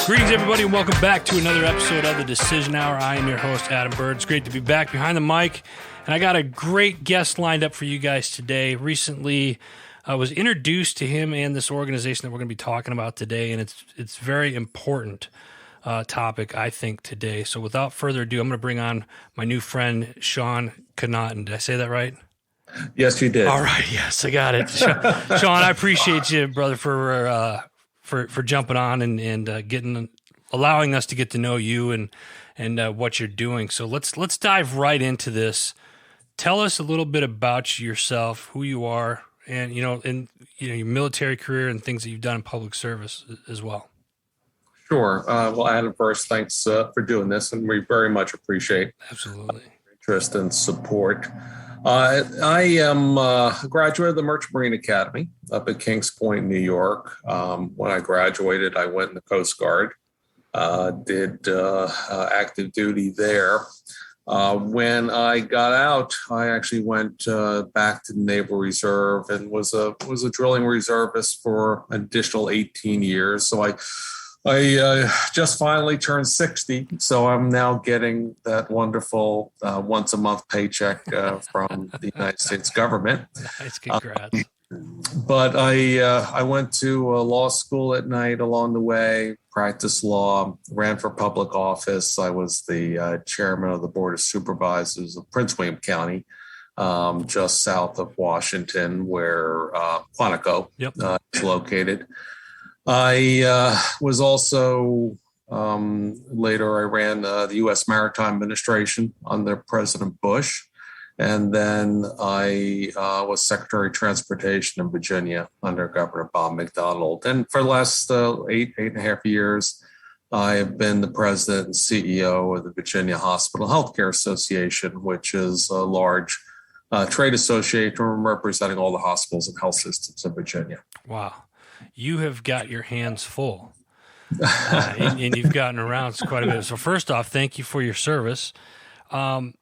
Greetings, everybody, and welcome back to another episode of the Decision Hour. I am your host, Adam Bird. It's great to be back behind the mic, and I got a great guest lined up for you guys today. Recently, I was introduced to him and this organization that we're going to be talking about today, and it's very important topic, I think, today. So without further ado, I'm going to bring on my new friend, Sean Connaughton. Did I say that right? Yes, you did. All right. Yes, I got it. Sean, I appreciate you, brother, for jumping on and allowing us to get to know you and what you're doing. So let's dive right into this. Tell us a little bit about yourself, who you are, and your military career and things that you've done in public service as well. Sure. Well, Adam, first, thanks for doing this, and we very much appreciate absolutely interest and support. I am a graduate of the Merchant Marine Academy up at Kings Point, New York. When I graduated, I went in the Coast Guard, did active duty there. When I got out, I actually went back to the Naval Reserve and was a drilling reservist for an additional 18 years. So I just finally turned 60, so I'm now getting that wonderful once a month paycheck from the United States government. Nice, congrats. But I went to law school at night along the way, practiced law, ran for public office. I was the chairman of the Board of Supervisors of Prince William County, just south of Washington, where Quantico is located. I was also, later I ran the U.S. Maritime Administration under President Bush. And then I was Secretary of Transportation in Virginia under Governor Bob McDonnell. And for the last eight and a half years, I have been the president and CEO of the Virginia Hospital Healthcare Association, which is a large trade association representing all the hospitals and health systems in Virginia. Wow. You have got your hands full, and you've gotten around quite a bit. So first off, thank you for your service. And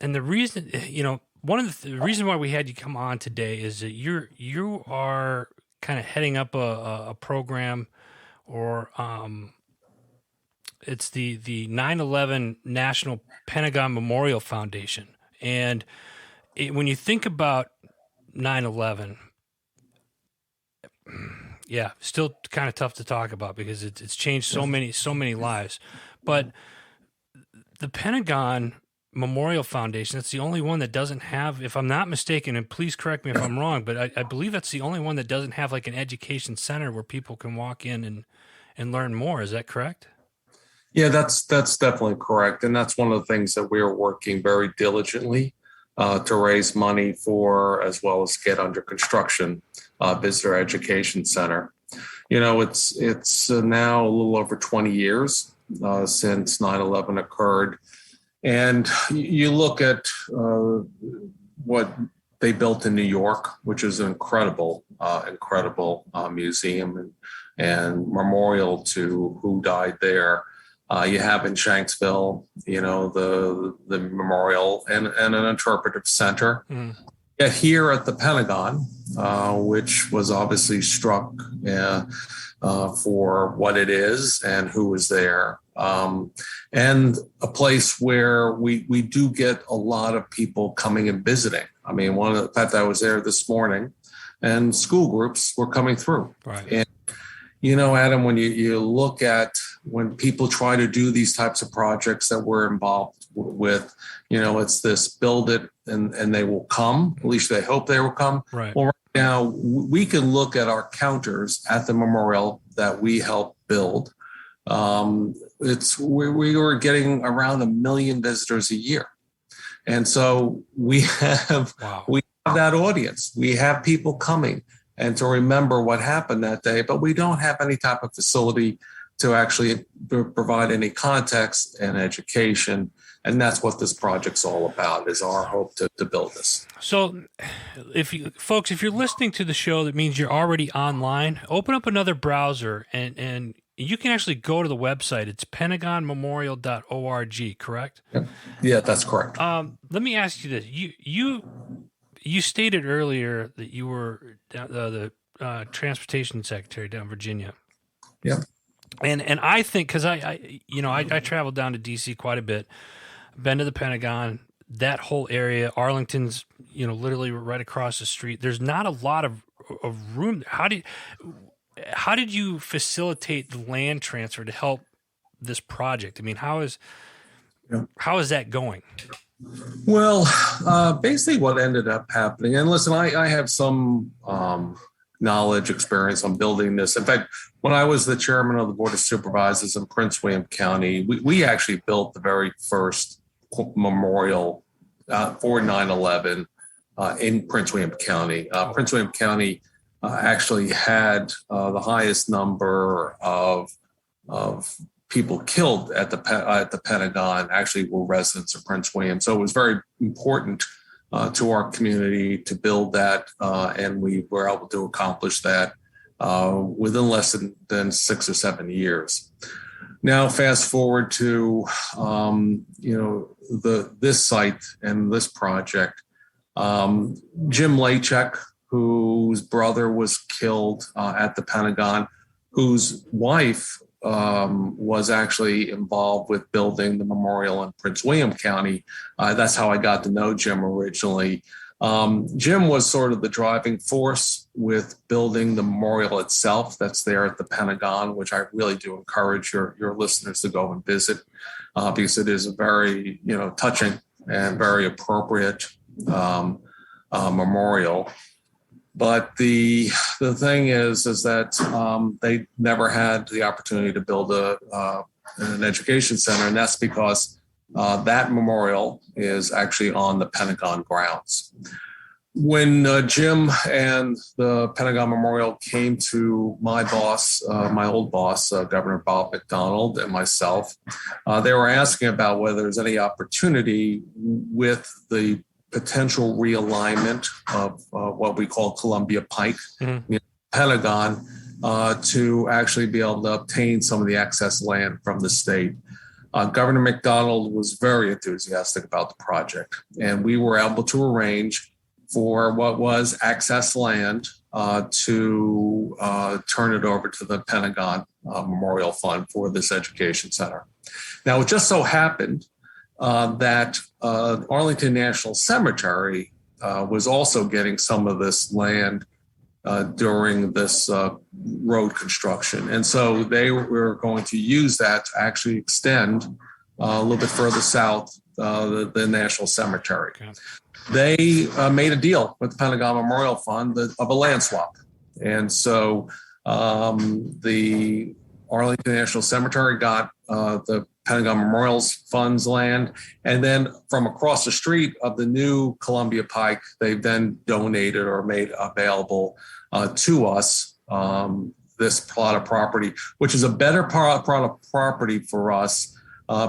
the reason, one of the reason why we had you come on today is that you are kind of heading up a program, or it's the 9/11 National Pentagon Memorial Foundation. And when you think about 9/11, yeah, still kind of tough to talk about because it's changed so many lives. But the Pentagon Memorial Foundation, that's the only one that doesn't have, if I'm not mistaken, and please correct me if I'm wrong, but I believe that's the only one that doesn't have like an education center where people can walk in and learn more. Is that correct? Yeah, that's definitely correct. And that's one of the things that we are working very diligently to raise money for, as well as get under construction, Visitor Education Center. It's now a little over 20 years since 9/11 occurred. And you look at what they built in New York, which is an incredible museum and memorial to who died there. You have in Shanksville, the memorial and an interpretive center. Mm. Yet here at the Pentagon, which was obviously struck for what it is and who was there, and a place where we do get a lot of people coming and visiting. I mean, in fact, I was there this morning, and school groups were coming through. Right. And Adam, when you look at when people try to do these types of projects that we're involved with, it's this build it and they will come. At least they hope they will come. Right. Well, right now we can look at our counters at the memorial that we helped build. We were getting around 1 million visitors a year. And so we have that audience. We have people coming and to remember what happened that day, but we don't have any type of facility to actually provide any context and education. And that's what this project's all about, is our hope to build this. So if you're listening to the show, that means you're already online. Open up another browser and you can actually go to the website. It's pentagonmemorial.org, correct? Yeah, that's correct. Let me ask you this. You stated earlier that you were the Transportation Secretary down in Virginia. Yeah. And I think because I traveled down to DC quite a bit, been to the Pentagon, that whole area, Arlington's literally right across the street. There's not a lot of room. How did you facilitate the land transfer to help this project? I mean, how is that going? Well, basically what ended up happening, and listen, I have some knowledge, experience on building this. In fact, when I was the chairman of the Board of Supervisors in Prince William County, we actually built the very first memorial for 9/11 in Prince William County. Prince William County actually had the highest number of people killed at the Pentagon actually were residents of Prince William. So it was very important to our community to build that, and we were able to accomplish that within less than 6 or 7 years. Now, fast forward to this site and this project. Jim Lachek, whose brother was killed at the Pentagon, whose wife was actually involved with building the memorial in Prince William County. That's how I got to know Jim originally. Jim was sort of the driving force with building the memorial itself that's there at the Pentagon, which I really do encourage your listeners to go and visit because it is a very touching and very appropriate memorial. But the thing is that they never had the opportunity to build an education center, and that's because that memorial is actually on the Pentagon grounds. When Jim and the Pentagon Memorial came to my boss, my old boss, Governor Bob McDonnell, and myself, they were asking about whether there's any opportunity with the potential realignment of what we call Columbia Pike, Pentagon, to actually be able to obtain some of the excess land from the state. Governor McDonnell was very enthusiastic about the project, and we were able to arrange for what was excess land to turn it over to the Pentagon Memorial Fund for this education center. Now, it just so happened that Arlington National Cemetery was also getting some of this land during this road construction. And so they were going to use that to actually extend a little bit further south the National Cemetery. Okay. They made a deal with the Pentagon Memorial Fund of a land swap. And so the Arlington National Cemetery got the Pentagon Memorial's funds land. And then from across the street of the new Columbia Pike, they then donated or made available to us this plot of property, which is a better plot of property for us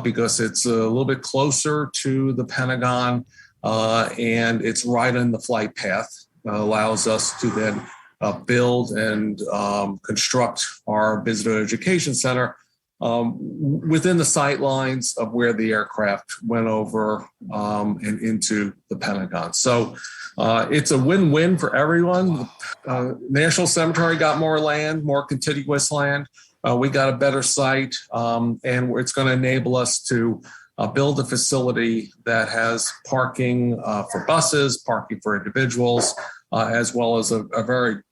because it's a little bit closer to the Pentagon and it's right on the flight path. Allows us to then build and construct our visitor education center within the sight lines of where the aircraft went over and into the Pentagon. So it's a win-win for everyone. National Cemetery got more land, more contiguous land. We got a better site, and it's going to enable us to build a facility that has parking for buses, parking for individuals, as well as a very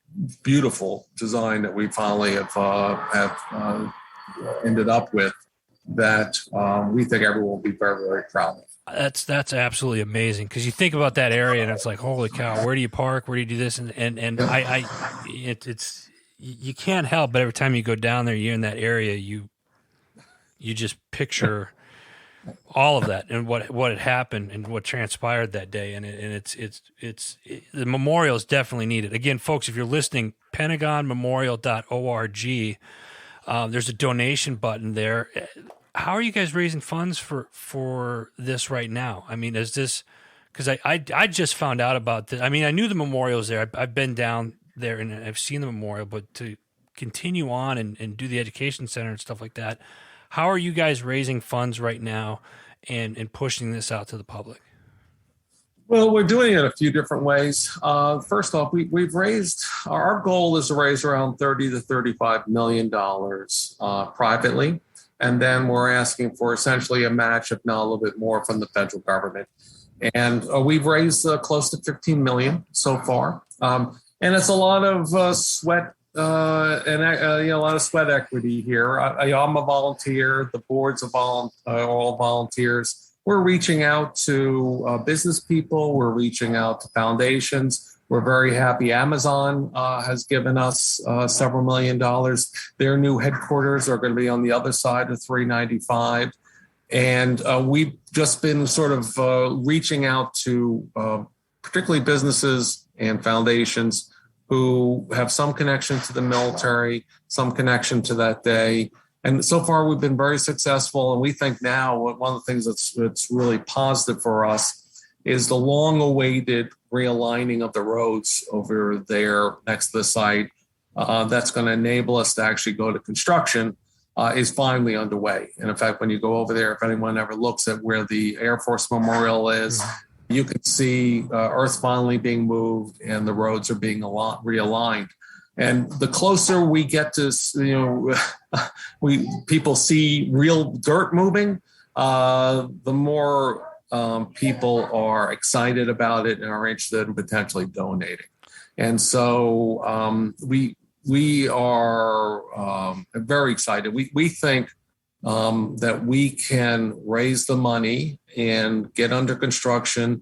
beautiful design that we finally have ended up with that we think everyone will be very, very proud of. That's absolutely amazing because you think about that area and it's like, holy cow, where do you park? Where do you do this? And it's you can't help but every time you go down there, you're in that area, you just picture all of that and what had happened and what transpired that day. And it's the memorial is definitely needed. Again, folks, if you're listening, PentagonMemorial.org. There's a donation button there. How are you guys raising funds for this right now? I mean, is this because I just found out about this? I mean, I knew the memorial was there. I've been down there and I've seen the memorial, but to continue on and do the education center and stuff like that, how are you guys raising funds right now and pushing this out to the public? Well, we're doing it a few different ways. First off, we've raised, our goal is to raise around $30 to $35 million privately. And then we're asking for essentially a match, if not a little bit more, from the federal government. And we've raised close to 15 million so far. And it's a lot of sweat and a lot of sweat equity here. I'm a volunteer. The board's are all volunteers. We're reaching out to business people. We're reaching out to foundations. We're very happy Amazon has given us several $1,000,000. Their new headquarters are going to be on the other side of 395. And we've just been sort of reaching out to particularly businesses and foundations who have some connection to the military, some connection to that day. And so far, we've been very successful. And we think now one of the things that's really positive for us is the long-awaited realigning of the roads over there next to the site. That's going to enable us to actually go to construction is finally underway. And in fact, when you go over there, if anyone ever looks at where the Air Force Memorial is, you can see earth finally being moved and the roads are being realigned. And the closer we get to, people see real dirt moving, the more people are excited about it and are interested in potentially donating. And so we are very excited. We think that we can raise the money and get under construction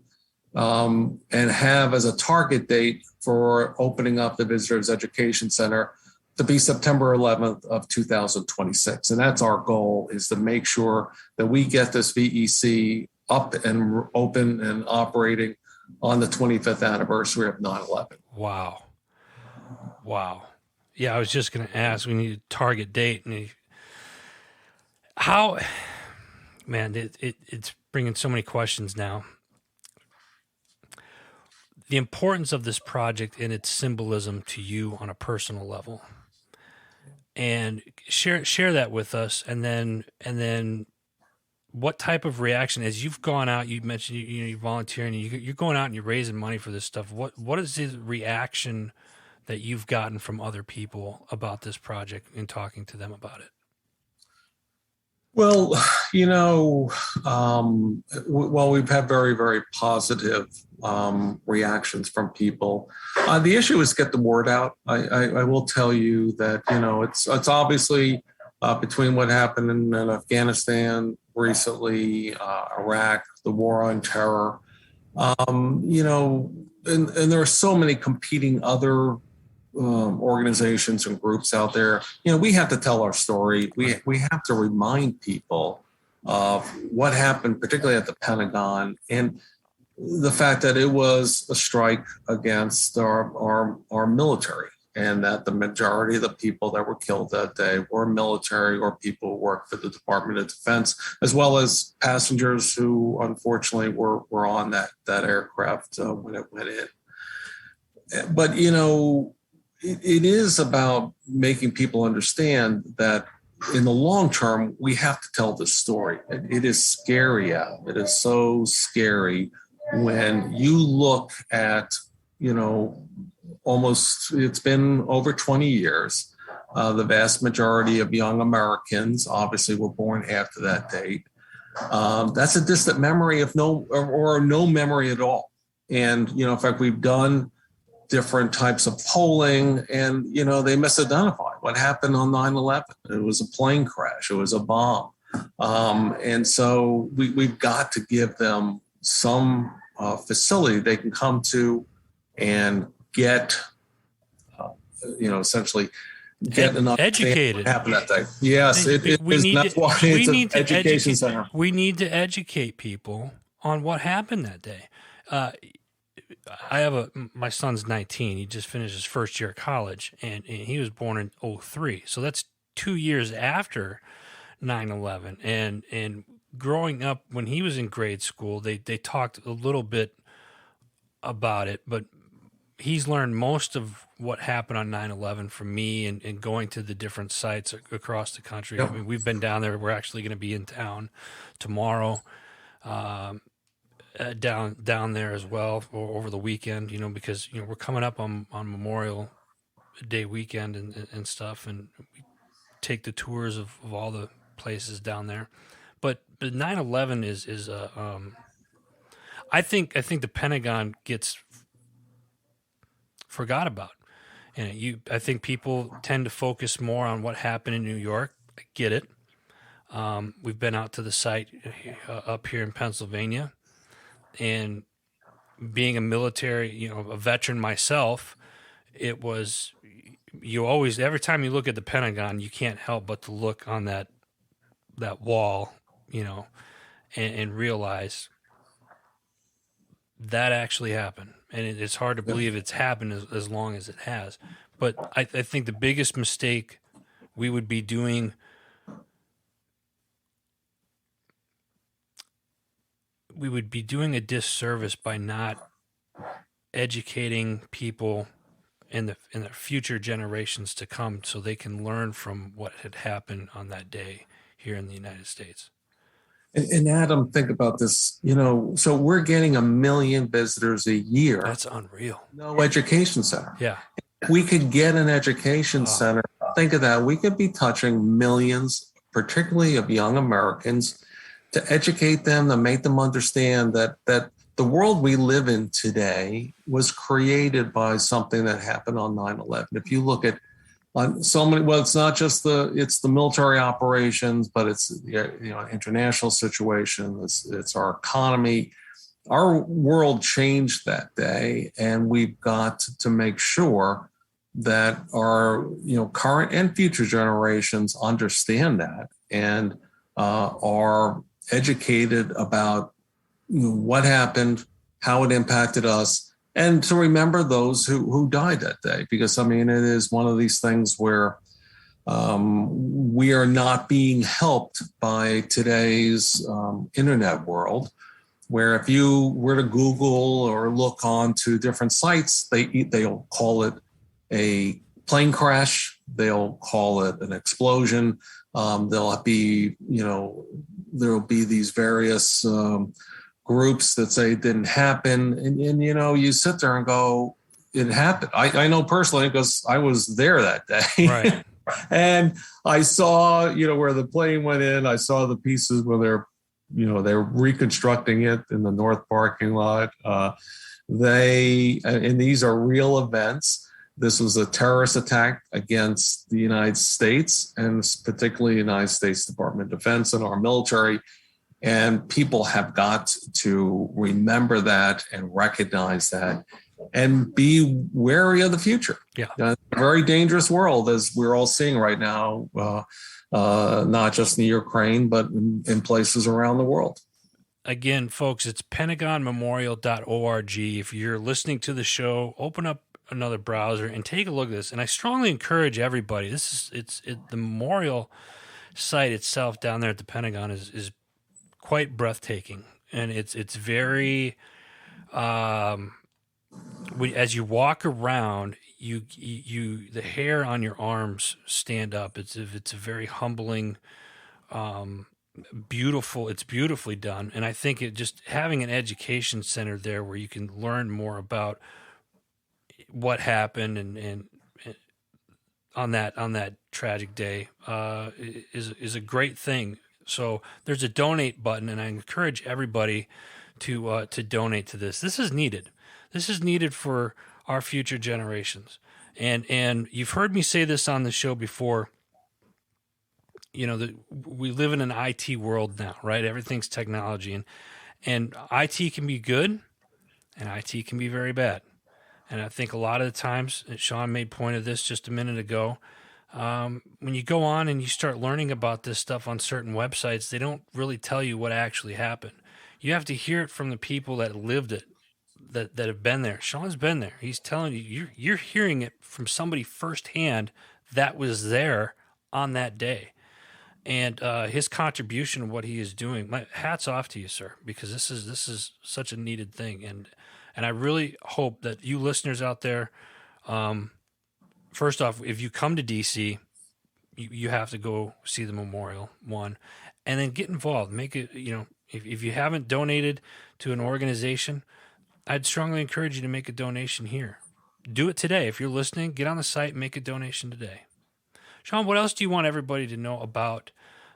and have as a target date for opening up the Visitors Education Center to be September 11th of 2026. And that's our goal, is to make sure that we get this VEC up and open and operating on the 25th anniversary of 9/11. Wow. Yeah, I was just going to ask, we need a target date. And how, man, it's bringing so many questions now. The importance of this project and its symbolism to you on a personal level, and share that with us. And then what type of reaction, as you've gone out, you mentioned you're volunteering, you're going out and you're raising money for this stuff. What is the reaction that you've gotten from other people about this project and talking to them about it? Well, we've had very, very positive reactions from people. The issue is get the word out. I will tell you that, it's obviously between what happened in Afghanistan recently, Iraq, the war on terror, and there are so many competing other organizations and groups out there. We have to tell our story. We have to remind people of what happened, particularly at the Pentagon, and the fact that it was a strike against our military, and that the majority of the people that were killed that day were military or people who worked for the Department of Defense, as well as passengers who unfortunately were on that aircraft when it went in. But, it is about making people understand that in the long term, we have to tell this story. It is scary out. It is so scary when you look at, it's been over 20 years. The vast majority of young Americans obviously were born after that date. That's a distant memory of no memory at all. And, in fact, we've done different types of polling, and they misidentify what happened on 9/11. It was a plane crash. It was a bomb, and so we've got to give them some facility they can come to and get, essentially get enough educated. What happened that day? Yes, that's why it's an education center. We need to educate people on what happened that day. My son's 19. He just finished his first year of college, and he was born in 2003. So that's 2 years after 9/11. And growing up, when he was in grade school, they talked a little bit about it, but he's learned most of what happened on 9/11 from me and going to the different sites across the country. Yep. I mean, we've been down there. We're actually going to be in town tomorrow. down there as well over the weekend. Because we're coming up on Memorial Day weekend and stuff, and we take the tours of all the places down there. But 9/11 is I think the Pentagon gets forgot about. And I think people tend to focus more on what happened in New York. I get it. We've been out to the site up here in Pennsylvania, and being a military, a veteran myself, it was you always every time you look at the Pentagon, you can't help but to look on that wall, and realize that actually happened. And it's hard to believe it's happened as long as it has. But I think the biggest mistake we would be doing a disservice by not educating people in the future generations to come, so they can learn from what had happened on that day here in the United States. And Adam, think about this. So we're getting 1 million visitors a year. That's unreal. No education center. Yeah. If we could get an education center. Think of that. We could be touching millions, particularly of young Americans, to educate them, to make them understand that the world we live in today was created by something that happened on 9/11. If you look at on so many, well, it's not just it's the military operations, but it's international situation. It's our economy. Our world changed that day, and we've got to make sure that our current and future generations understand that and are educated about what happened, how it impacted us, and to remember those who died that day. Because, it is one of these things where we are not being helped by today's internet world, where if you were to Google or look onto different sites, they'll call it a plane crash, they'll call it an explosion, there'll be these various groups that say it didn't happen. And you sit there and go, it happened. I know personally because I was there that day. Right. And I saw, where the plane went in. I saw the pieces where they're reconstructing it in the north parking lot. And these are real events. This was a terrorist attack against the United States, and particularly the United States Department of Defense and our military. And people have got to remember that and recognize that and be wary of the future. Yeah. A very dangerous world, as we're all seeing right now, not just in the Ukraine, but in places around the world. Again, folks, it's pentagonmemorial.org. If you're listening to the show, open up another browser and take a look at this. And I strongly encourage everybody. The memorial site itself down there at the Pentagon is quite breathtaking, and it's very as you walk around, you the hair on your arms stand up. It's a very humbling, beautiful. It's beautifully done, and I think it just having an education center there where you can learn more about what happened and on that tragic day is a great thing. So there's a donate button, and I encourage everybody to donate to this. This is needed. This is needed for our future generations. And you've heard me say this on the show before. We live in an IT world now, right? Everything's technology, and IT can be good, and IT can be very bad. And I think a lot of the times, and Sean made point of this just a minute ago, when you go on and you start learning about this stuff on certain websites, they don't really tell you what actually happened. You have to hear it from the people that lived it, that have been there. Sean's been there. He's telling you, you're hearing it from somebody firsthand that was there on that day. And his contribution of what he is doing, my hats off to you, sir, because this is such a needed thing. And I really hope that you listeners out there, first off, if you come to DC, you have to go see the memorial, one, and then get involved. Make it, If you haven't donated to an organization, I'd strongly encourage you to make a donation here. Do it today. If you're listening, get on the site and make a donation today. Sean, what else do you want everybody to know about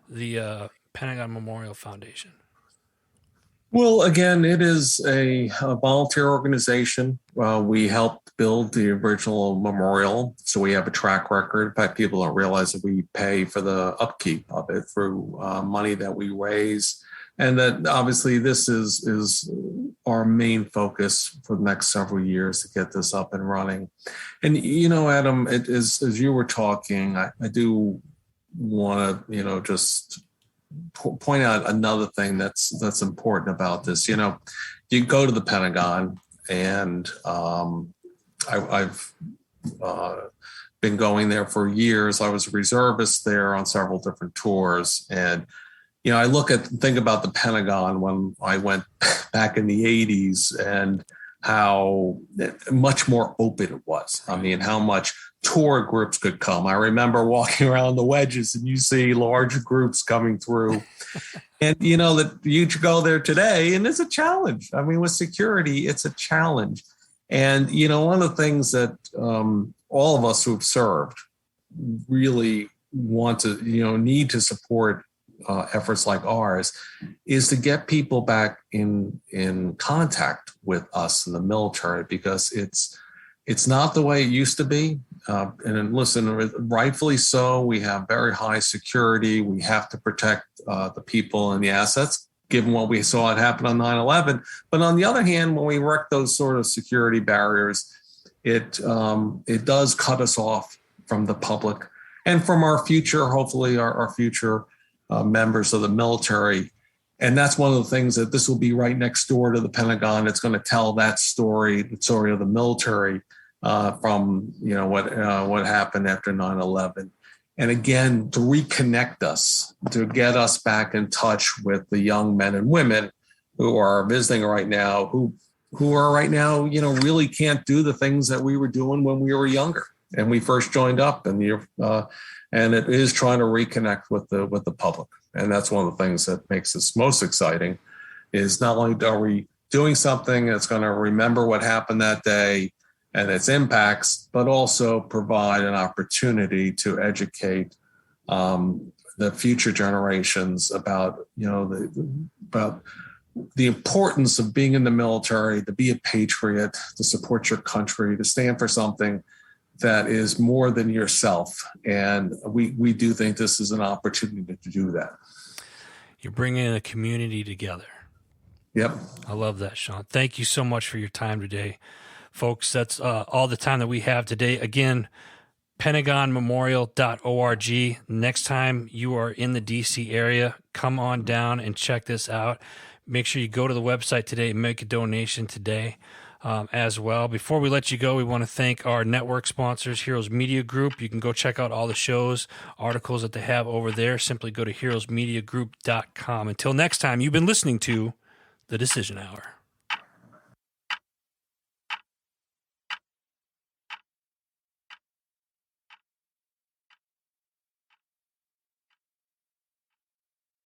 the Pentagon Memorial Foundation? Well, again, it is a volunteer organization. We helped build the original memorial, so we have a track record. In fact, people don't realize that we pay for the upkeep of it through money that we raise, and that obviously this is our main focus for the next several years to get this up and running. And Adam, it is, as you were talking, I do want to just point out another thing that's important about this. You go to the Pentagon, and I've been going there for years. I was a reservist there on several different tours, and I think about the Pentagon when I went back in the 80s and how much more open it was. I mean, how much tour groups could come. I remember walking around the wedges and you see large groups coming through. And that you go there today and it's a challenge. I mean, with security, it's a challenge. And, one of the things that all of us who've served really want to, need to support efforts like ours is to get people back in contact with us in the military, because it's not the way it used to be. And listen, rightfully so, we have very high security. We have to protect the people and the assets, given what we saw it happen on 9/11. But on the other hand, when we wreck those sort of security barriers, it does cut us off from the public and from our future, hopefully our future members of the military. And that's one of the things that this will be right next door to the Pentagon. It's going to tell that story, the story of the military from what happened after 9/11. And again, to reconnect us, to get us back in touch with the young men and women who are visiting right now, who are right now, really can't do the things that we were doing when we were younger and we first joined up. And it is trying to reconnect with the public. And that's one of the things that makes this most exciting, is not only are we doing something that's going to remember what happened that day and its impacts, but also provide an opportunity to educate the future generations about, about the importance of being in the military, to be a patriot, to support your country, to stand for something that is more than yourself. And we do think this is an opportunity to do that. You're bringing a community together. Yep. I love that, Sean. Thank you so much for your time today. Folks, that's all the time that we have today. Again, pentagonmemorial.org. Next time you are in the D.C. area, come on down and check this out. Make sure you go to the website today and make a donation today. As well. Before we let you go, we want to thank our network sponsors, Heroes Media Group. You can go check out all the shows, articles that they have over there. Simply go to heroesmediagroup.com. Until next time, you've been listening to The Decision Hour.